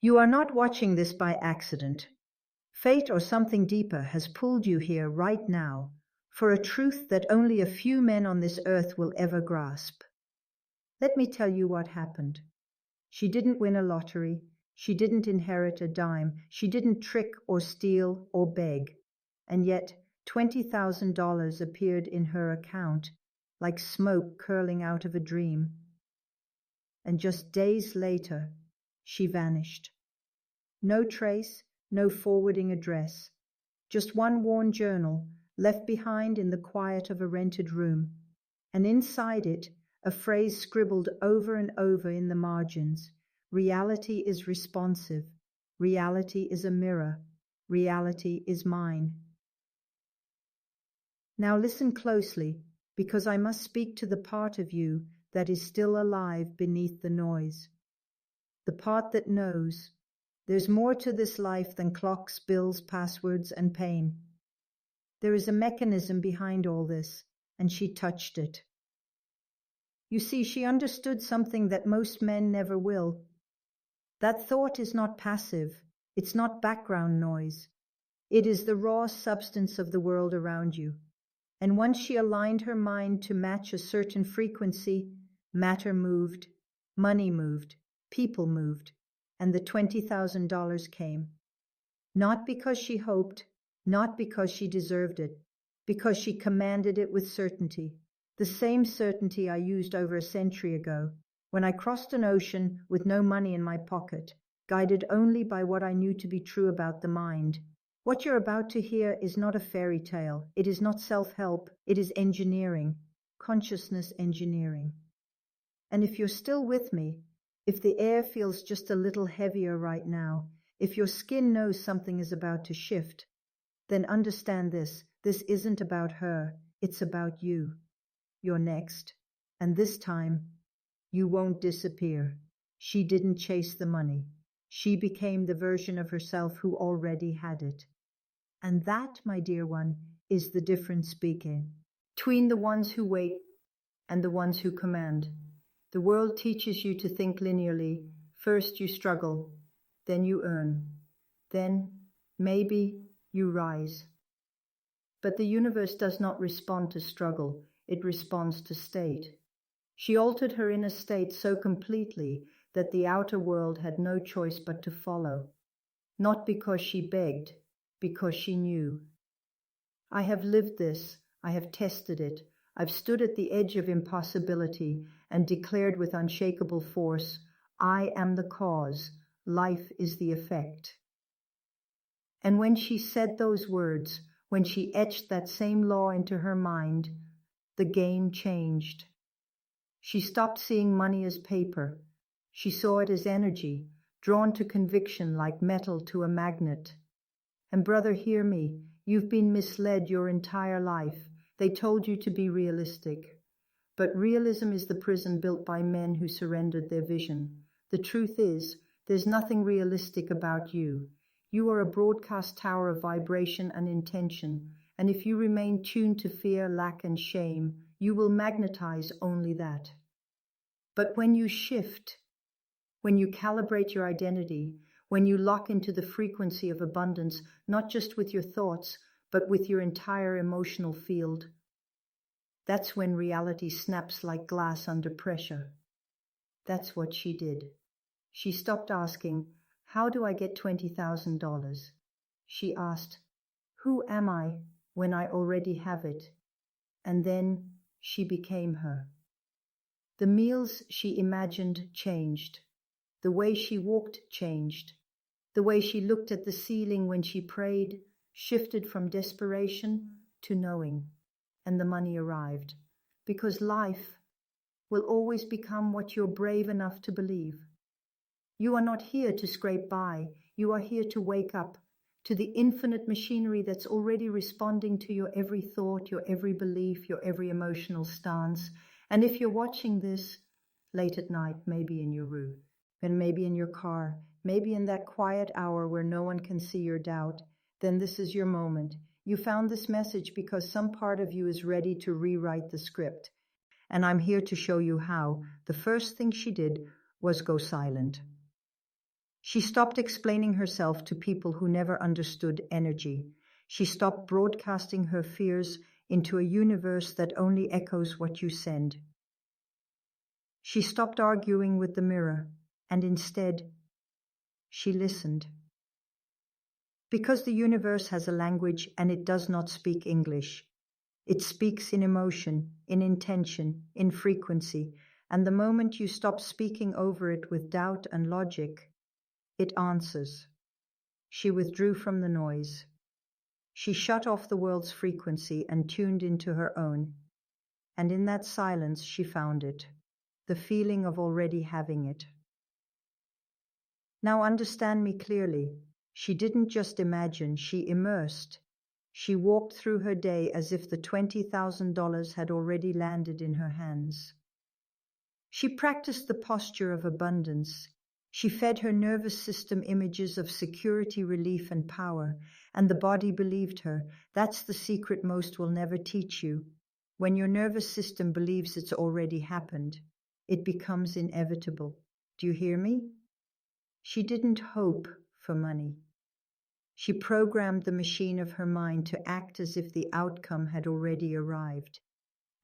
You are not watching this by accident. Fate or something deeper has pulled you here right now for a truth that only a few men on this earth will ever grasp. Let me tell you what happened. She didn't win a lottery. She didn't inherit a dime. She didn't trick or steal or beg. And yet $20,000 appeared in her account like smoke curling out of a dream. And just days later, she vanished. No trace, no forwarding address. Just one worn journal left behind in the quiet of a rented room. And inside it, a phrase scribbled over and over in the margins. Reality is responsive. Reality is a mirror. Reality is mine. Now listen closely, because I must speak to the part of you that is still alive beneath the noise. The part that knows there's more to this life than clocks, bills, passwords, and pain. There is a mechanism behind all this, and she touched it. You see, she understood something that most men never will. That thought is not passive. It's not background noise. It is the raw substance of the world around you. And once she aligned her mind to match a certain frequency, matter moved, money moved, people moved, and the $20,000 came. Not because she hoped, not because she deserved it, because she commanded it with certainty. The same certainty I used over a century ago, when I crossed an ocean with no money in my pocket, guided only by what I knew to be true about the mind. What you're about to hear is not a fairy tale. It is not self-help. It is engineering, consciousness engineering. And if you're still with me, if the air feels just a little heavier right now, if your skin knows something is about to shift, then understand this. This isn't about her. It's about you. You're next. And this time, you won't disappear. She didn't chase the money. She became the version of herself who already had it. And that, my dear one, is the difference speaking between the ones who wait and the ones who command. The world teaches you to think linearly. First you struggle, then you earn, then, maybe, you rise. But the universe does not respond to struggle, it responds to state. She altered her inner state so completely that the outer world had no choice but to follow. Not because she begged, because she knew. I have lived this, I have tested it, I've stood at the edge of impossibility and declared with unshakable force, I am the cause, life is the effect. And when she said those words, when she etched that same law into her mind, the game changed. She stopped seeing money as paper. She saw it as energy, drawn to conviction like metal to a magnet. And brother, hear me, you've been misled your entire life. They told you to be realistic. But realism is the prison built by men who surrendered their vision. The truth is, there's nothing realistic about you. You are a broadcast tower of vibration and intention, and if you remain tuned to fear, lack, and shame, you will magnetize only that. But when you shift, when you calibrate your identity, when you lock into the frequency of abundance, not just with your thoughts, but with your entire emotional field, that's when reality snaps like glass under pressure. That's what she did. She stopped asking, how do I get $20,000? She asked, who am I when I already have it? And then she became her. The meals she imagined changed. The way she walked changed. The way she looked at the ceiling when she prayed shifted from desperation to knowing, and the money arrived. Because life will always become what you're brave enough to believe. You are not here to scrape by. You are here to wake up to the infinite machinery that's already responding to your every thought, your every belief, your every emotional stance. And if you're watching this late at night, maybe in your room, and maybe in your car, maybe in that quiet hour where no one can see your doubt, then this is your moment. You found this message because some part of you is ready to rewrite the script. And I'm here to show you how. The first thing she did was go silent. She stopped explaining herself to people who never understood energy. She stopped broadcasting her fears into a universe that only echoes what you send. She stopped arguing with the mirror, and instead, she listened. Because the universe has a language and it does not speak English. It speaks in emotion, in intention, in frequency, and the moment you stop speaking over it with doubt and logic, it answers. She withdrew from the noise. She shut off the world's frequency and tuned into her own. And in that silence she found it, the feeling of already having it. Now understand me clearly. She didn't just imagine, she immersed. She walked through her day as if the $20,000 had already landed in her hands. She practiced the posture of abundance. She fed her nervous system images of security, relief, and power, and the body believed her. That's the secret most will never teach you. When your nervous system believes it's already happened, it becomes inevitable. Do you hear me? She didn't hope for money. She programmed the machine of her mind to act as if the outcome had already arrived.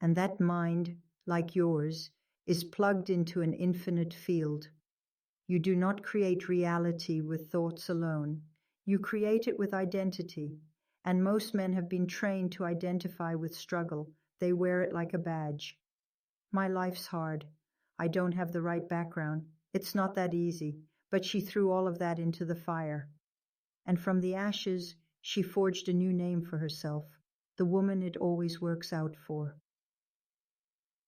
And that mind, like yours, is plugged into an infinite field. You do not create reality with thoughts alone. You create it with identity. And most men have been trained to identify with struggle. They wear it like a badge. My life's hard. I don't have the right background. It's not that easy. But she threw all of that into the fire. And from the ashes, she forged a new name for herself, the woman it always works out for.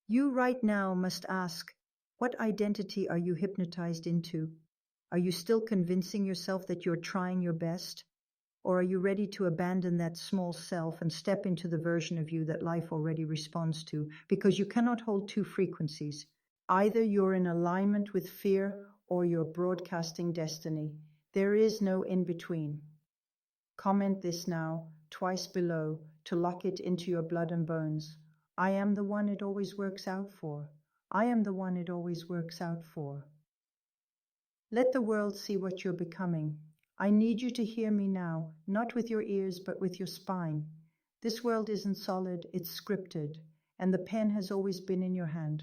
You right now must ask, what identity are you hypnotized into? Are you still convincing yourself that you're trying your best? Or are you ready to abandon that small self and step into the version of you that life already responds to? Because you cannot hold two frequencies. Either you're in alignment with fear or you're broadcasting destiny. There is no in-between. Comment this now, twice below, to lock it into your blood and bones. I am the one it always works out for. I am the one it always works out for. Let the world see what you're becoming. I need you to hear me now, not with your ears, but with your spine. This world isn't solid, it's scripted, and the pen has always been in your hand.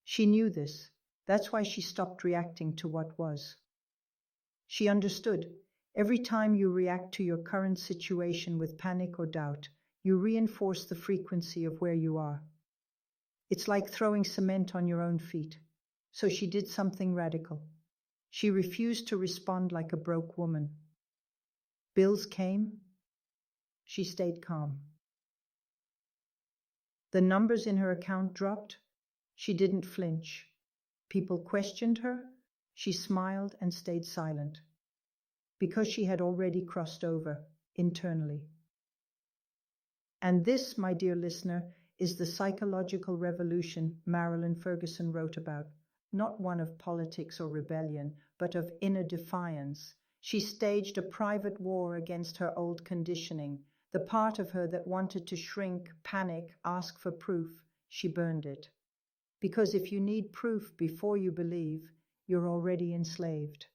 She knew this. That's why she stopped reacting to what was. She understood. Every time you react to your current situation with panic or doubt, you reinforce the frequency of where you are. It's like throwing cement on your own feet. So she did something radical. She refused to respond like a broke woman. Bills came. She stayed calm. The numbers in her account dropped. She didn't flinch. People questioned her. She smiled and stayed silent. Because she had already crossed over internally. And this, my dear listener, is the psychological revolution Marilyn Ferguson wrote about, not one of politics or rebellion, but of inner defiance. She staged a private war against her old conditioning, the part of her that wanted to shrink, panic, ask for proof. She burned it. Because if you need proof before you believe, you're already enslaved.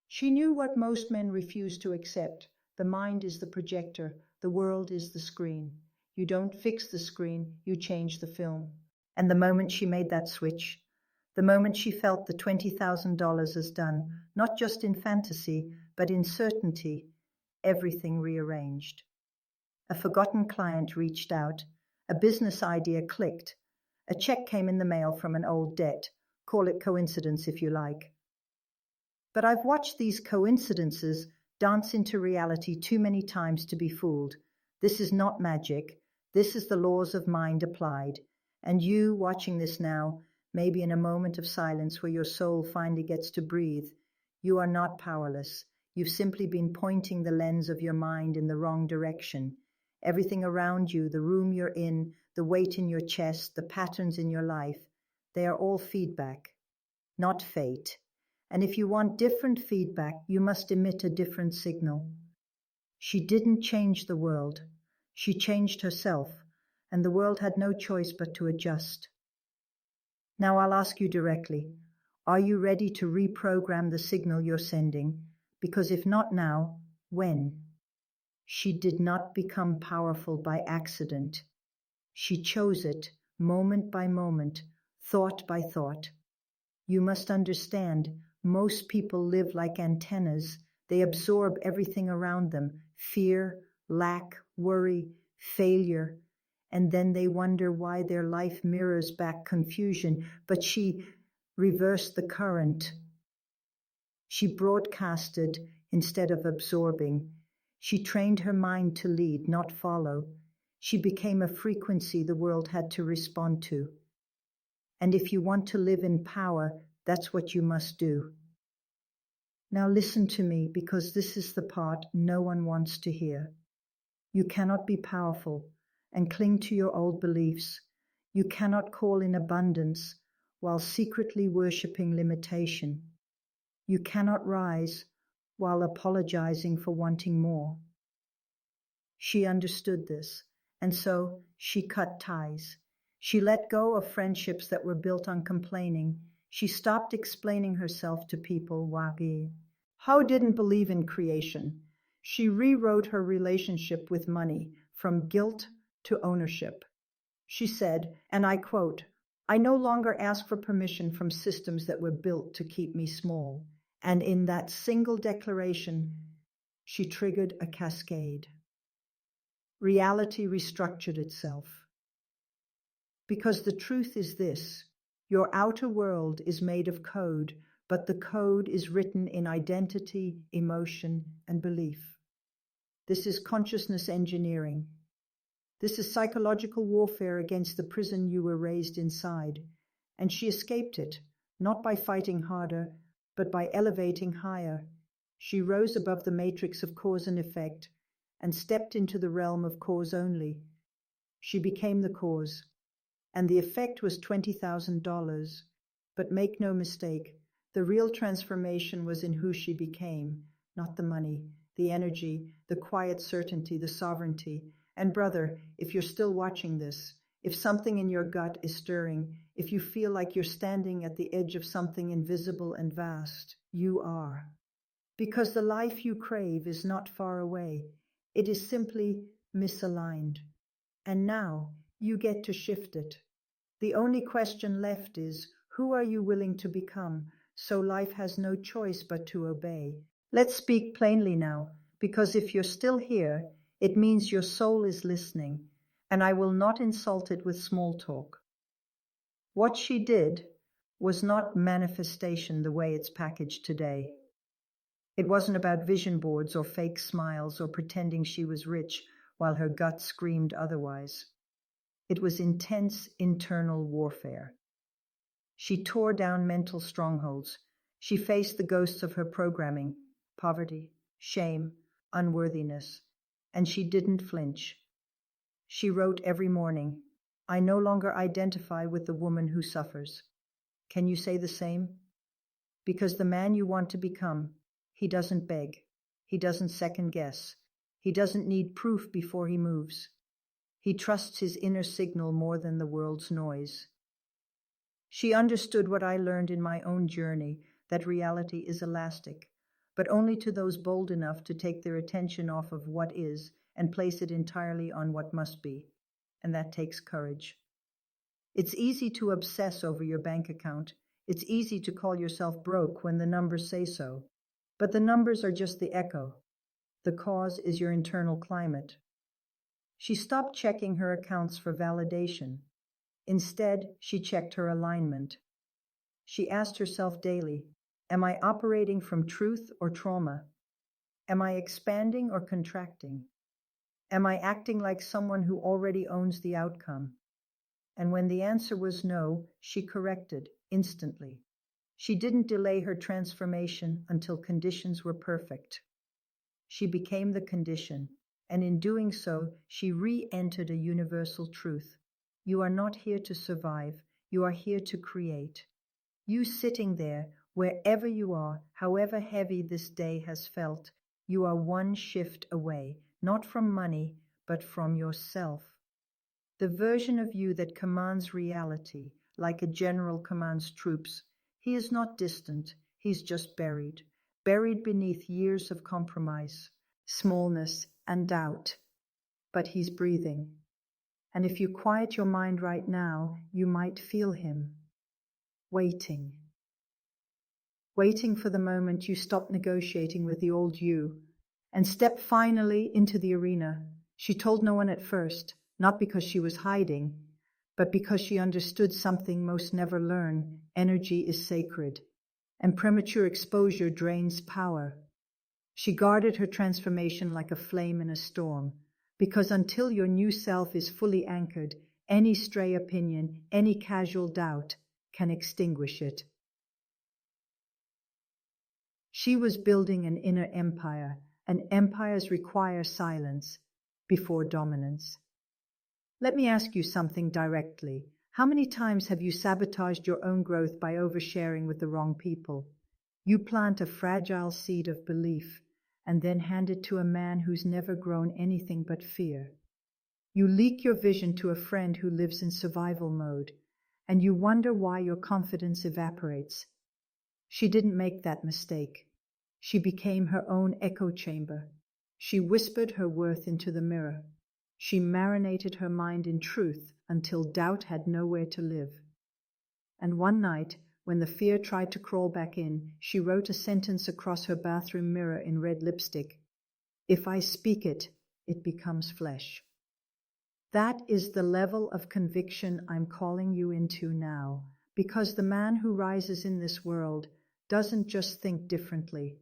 She knew what most men refuse to accept. The mind is the projector, the world is the screen. You don't fix the screen, you change the film. And the moment she made that switch, the moment she felt the $20,000 as done, not just in fantasy, but in certainty, everything rearranged. A forgotten client reached out, a business idea clicked, a check came in the mail from an old debt. Call it coincidence if you like. But I've watched these coincidences dance into reality too many times to be fooled. This is not magic. This is the laws of mind applied. And you, watching this now, maybe in a moment of silence where your soul finally gets to breathe, you are not powerless. You've simply been pointing the lens of your mind in the wrong direction. Everything around you, the room you're in, the weight in your chest, the patterns in your life, they are all feedback, not fate. And if you want different feedback, you must emit a different signal. She didn't change the world. She changed herself, and the world had no choice but to adjust. Now I'll ask you directly, Are you ready to reprogram the signal you're sending? Because if not now, when? She did not become powerful by accident. She chose it, moment by moment, thought by thought. You must understand, most people live like antennas. They absorb everything around them, fear, lack, worry, failure, and then they wonder why their life mirrors back confusion. But she reversed the current. She broadcasted instead of absorbing. She trained her mind to lead, not follow. She became a frequency the world had to respond to. And if you want to live in power, that's what you must do. Now listen to me, because this is the part no one wants to hear. You cannot be powerful and cling to your old beliefs. You cannot call in abundance while secretly worshipping limitation. You cannot rise while apologizing for wanting more. She understood this, and so she cut ties. She let go of friendships that were built on complaining. She stopped explaining herself to people. How didn't believe in creation. She rewrote her relationship with money from guilt to ownership. She said, and I quote, "I no longer ask for permission from systems that were built to keep me small." And in that single declaration, she triggered a cascade. Reality restructured itself. Because the truth is this: your outer world is made of code, but the code is written in identity, emotion, and belief. This is consciousness engineering. This is psychological warfare against the prison you were raised inside. And she escaped it, not by fighting harder, but by elevating higher. She rose above the matrix of cause and effect and stepped into the realm of cause only. She became the cause, and the effect was $20,000. But make no mistake, the real transformation was in who she became, not the money, the energy, the quiet certainty, the sovereignty. And brother, if you're still watching this, if something in your gut is stirring, if you feel like you're standing at the edge of something invisible and vast, you are. Because the life you crave is not far away. It is simply misaligned. And now you get to shift it. The only question left is, who are you willing to become? So life has no choice but to obey. Let's speak plainly now, because if you're still here, it means your soul is listening, and I will not insult it with small talk. What she did was not manifestation the way it's packaged today. It wasn't about vision boards or fake smiles or pretending she was rich while her gut screamed otherwise. It was intense internal warfare. She tore down mental strongholds. She faced the ghosts of her programming, poverty, shame, unworthiness, and she didn't flinch. She wrote every morning, "I no longer identify with the woman who suffers." Can you say the same? Because the man you want to become, he doesn't beg. He doesn't second guess. He doesn't need proof before he moves. He trusts his inner signal more than the world's noise. She understood what I learned in my own journey, that reality is elastic, but only to those bold enough to take their attention off of what is and place it entirely on what must be. And that takes courage. It's easy to obsess over your bank account. It's easy to call yourself broke when the numbers say so. But the numbers are just the echo. The cause is your internal climate. She stopped checking her accounts for validation. Instead, she checked her alignment. She asked herself daily, am I operating from truth or trauma? Am I expanding or contracting? Am I acting like someone who already owns the outcome? And when the answer was no, she corrected instantly. She didn't delay her transformation until conditions were perfect. She became the condition, and in doing so, she re-entered a universal truth. You are not here to survive, you are here to create. You sitting there, wherever you are, however heavy this day has felt, you are one shift away, not from money, but from yourself. The version of you that commands reality, like a general commands troops, He is not distant, he's just buried beneath years of compromise, smallness, and doubt. But he's breathing. And if you quiet your mind right now, you might feel him, waiting. Waiting for the moment you stop negotiating with the old you and step finally into the arena. She told no one at first, not because she was hiding, but because she understood something most never learn. Energy is sacred, and premature exposure drains power. She guarded her transformation like a flame in a storm, because until your new self is fully anchored, any stray opinion, any casual doubt can extinguish it. She was building an inner empire, and empires require silence before dominance. Let me ask you something directly. How many times have you sabotaged your own growth by oversharing with the wrong people? You plant a fragile seed of belief and then hand it to a man who's never grown anything but fear. You leak your vision to a friend who lives in survival mode, and you wonder why your confidence evaporates. She didn't make that mistake. She became her own echo chamber. She whispered her worth into the mirror. She marinated her mind in truth until doubt had nowhere to live. And one night, when the fear tried to crawl back in, she wrote a sentence across her bathroom mirror in red lipstick. If I speak it, it becomes flesh. That is the level of conviction I'm calling you into now, because the man who rises in this world doesn't just think differently.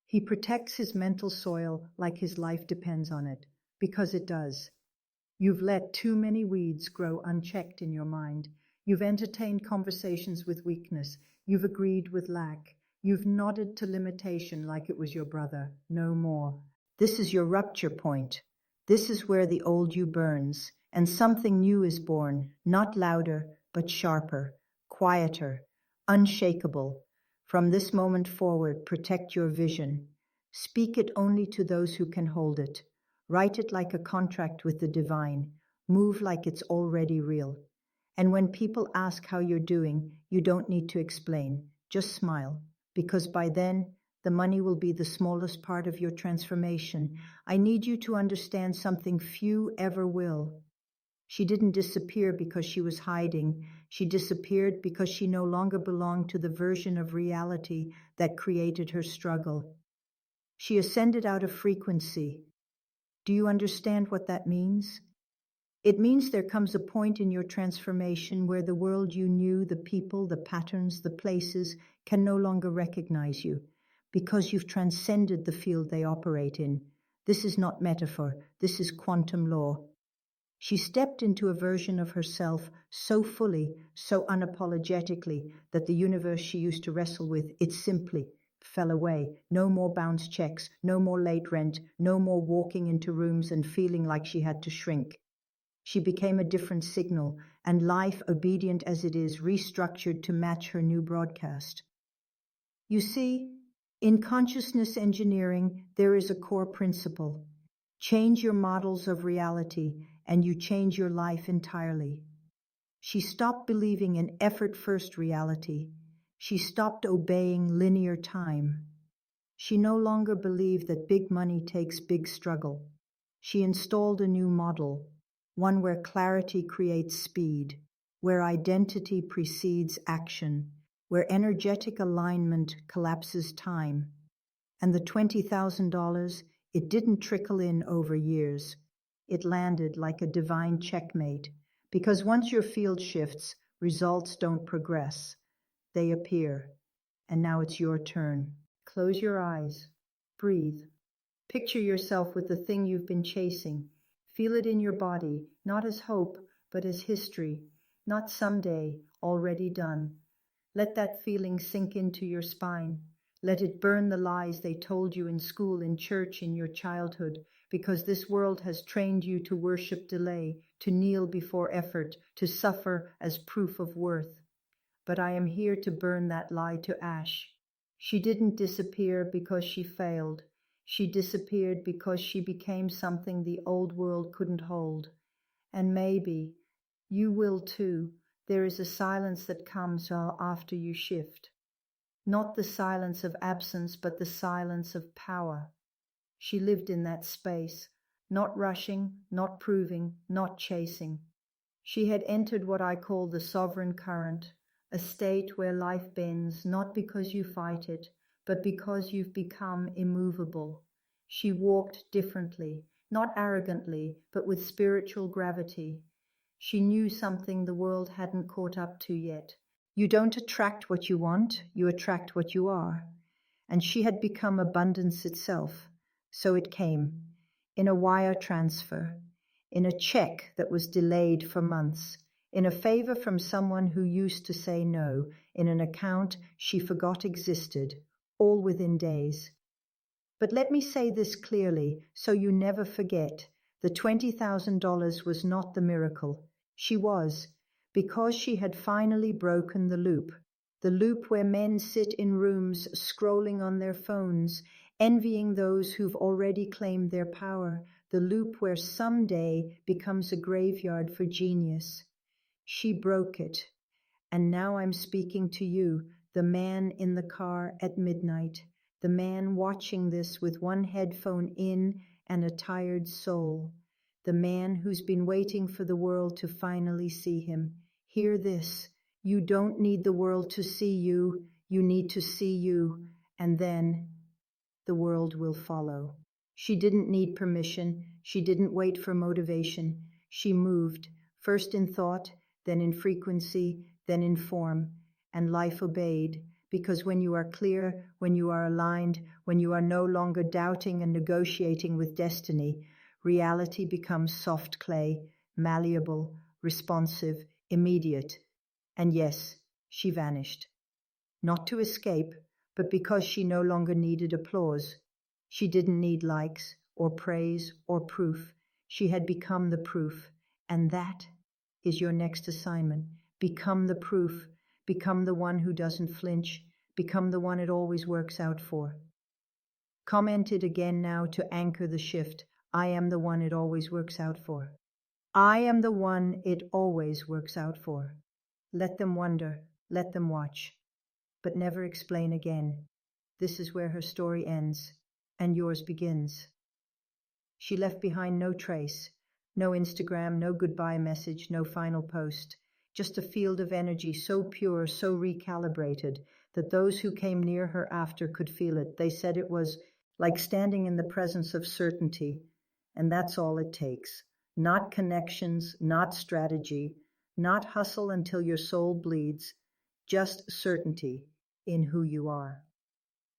He protects his mental soil like his life depends on it, because it does. You've let too many weeds grow unchecked in your mind. You've entertained conversations with weakness. You've agreed with lack. You've nodded to limitation like it was your brother. No more. This is your rupture point. This is where the old you burns, and something new is born, not louder, but sharper, quieter, unshakable. From this moment forward, protect your vision. Speak it only to those who can hold it. Write it like a contract with the divine. Move like it's already real. And when people ask how you're doing, you don't need to explain. Just smile, because by then, the money will be the smallest part of your transformation. I need you to understand something few ever will. She didn't disappear because she was hiding. She disappeared because she no longer belonged to the version of reality that created her struggle. She ascended out of frequency. Do you understand what that means? It means there comes a point in your transformation where the world you knew, the people, the patterns, the places, can no longer recognize you, because you've transcended the field they operate in. This is not metaphor. This is quantum law. She stepped into a version of herself so fully, so unapologetically, that the universe she used to wrestle with, it simply fell away. No more bounce checks, no more late rent, no more walking into rooms and feeling like she had to shrink. She became a different signal, and life, obedient as it is, restructured to match her new broadcast. You see, in consciousness engineering, there is a core principle. Change your models of reality, and you change your life entirely. She stopped believing in effort-first reality. She stopped obeying linear time. She no longer believed that big money takes big struggle. She installed a new model, one where clarity creates speed, where identity precedes action, where energetic alignment collapses time. And the $20,000, it didn't trickle in over years. It landed like a divine checkmate, because once your field shifts, results don't progress. They appear. And now it's your turn. Close your eyes. Breathe. Picture yourself with the thing you've been chasing. Feel it in your body, not as hope, but as history. Not someday, already done. Let that feeling sink into your spine. Let it burn the lies they told you in school, in church, in your childhood, because this world has trained you to worship delay, to kneel before effort, to suffer as proof of worth. But I am here to burn that lie to ash. She didn't disappear because she failed. She disappeared because she became something the old world couldn't hold. And maybe you will too. There is a silence that comes after you shift. Not the silence of absence, but the silence of power. She lived in that space, not rushing, not proving, not chasing. She had entered what I call the sovereign current, a state where life bends not because you fight it, but because you've become immovable. She walked differently, not arrogantly, but with spiritual gravity. She knew something the world hadn't caught up to yet. You don't attract what you want, you attract what you are. And she had become abundance itself. So it came, in a wire transfer, in a check that was delayed for months, in a favor from someone who used to say no, in an account she forgot existed, all within days. But let me say this clearly, so you never forget. The $20,000 was not the miracle. She was, because she had finally broken the loop where men sit in rooms scrolling on their phones, envying those who've already claimed their power, the loop where someday becomes a graveyard for genius. She broke it, and now I'm speaking to you, the man in the car at midnight, the man watching this with one headphone in and a tired soul, the man who's been waiting for the world to finally see him. Hear this, you don't need the world to see you, you need to see you, and then the world will follow. She didn't need permission, she didn't wait for motivation, she moved, first in thought, then in frequency, then in form, and life obeyed, because when you are clear, when you are aligned, when you are no longer doubting and negotiating with destiny, reality becomes soft clay, malleable, responsive, immediate. And yes, she vanished. Not to escape, but because she no longer needed applause. She didn't need likes, or praise, or proof. She had become the proof, and that is your next assignment. Become the proof. Become the one who doesn't flinch. Become the one it always works out for. Comment it again now to anchor the shift. I am the one it always works out for. I am the one it always works out for. Let them wonder, let them watch, but never explain again. This is where her story ends, and yours begins. She left behind no trace, no Instagram, no goodbye message, no final post, just a field of energy so pure, so recalibrated, that those who came near her after could feel it. They said it was like standing in the presence of certainty, and that's all it takes. Not connections, not strategy, not hustle until your soul bleeds, just certainty in who you are.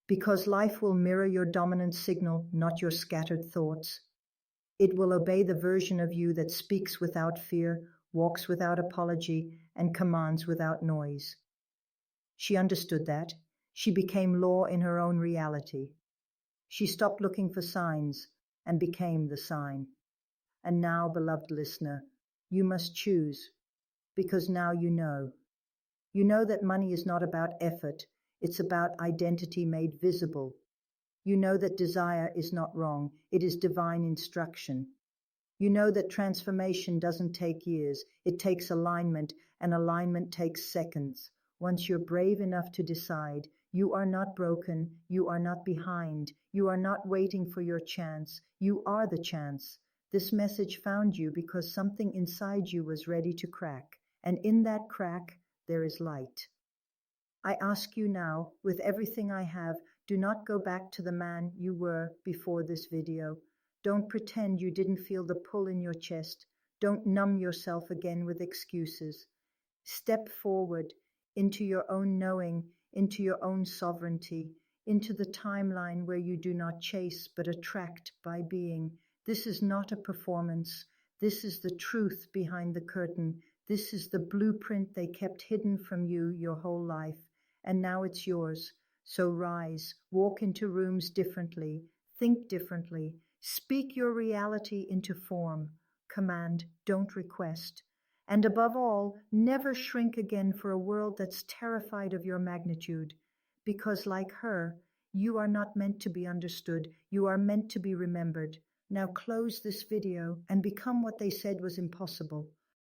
Because life will mirror your dominant signal, not your scattered thoughts. It will obey the version of you that speaks without fear, walks without apology, and commands without noise. She understood that. She became law in her own reality. She stopped looking for signs and became the sign. And now, beloved listener, you must choose, because now you know. You know that money is not about effort, it's about identity made visible. You know that desire is not wrong, it is divine instruction. You know that transformation doesn't take years, it takes alignment, and alignment takes seconds. Once you're brave enough to decide, you are not broken, you are not behind, you are not waiting for your chance, you are the chance. This message found you because something inside you was ready to crack, and in that crack there is light. I ask you now, with everything I have, do not go back to the man you were before this video. Don't pretend you didn't feel the pull in your chest. Don't numb yourself again with excuses. Step forward into your own knowing, into your own sovereignty, into the timeline where you do not chase but attract by being. This is not a performance. This is the truth behind the curtain. This is the blueprint they kept hidden from you your whole life. And now it's yours. So rise, walk into rooms differently, think differently, speak your reality into form, command, don't request. And above all, never shrink again for a world that's terrified of your magnitude. Because like her, you are not meant to be understood, you are meant to be remembered. Now close this video and become what they said was impossible.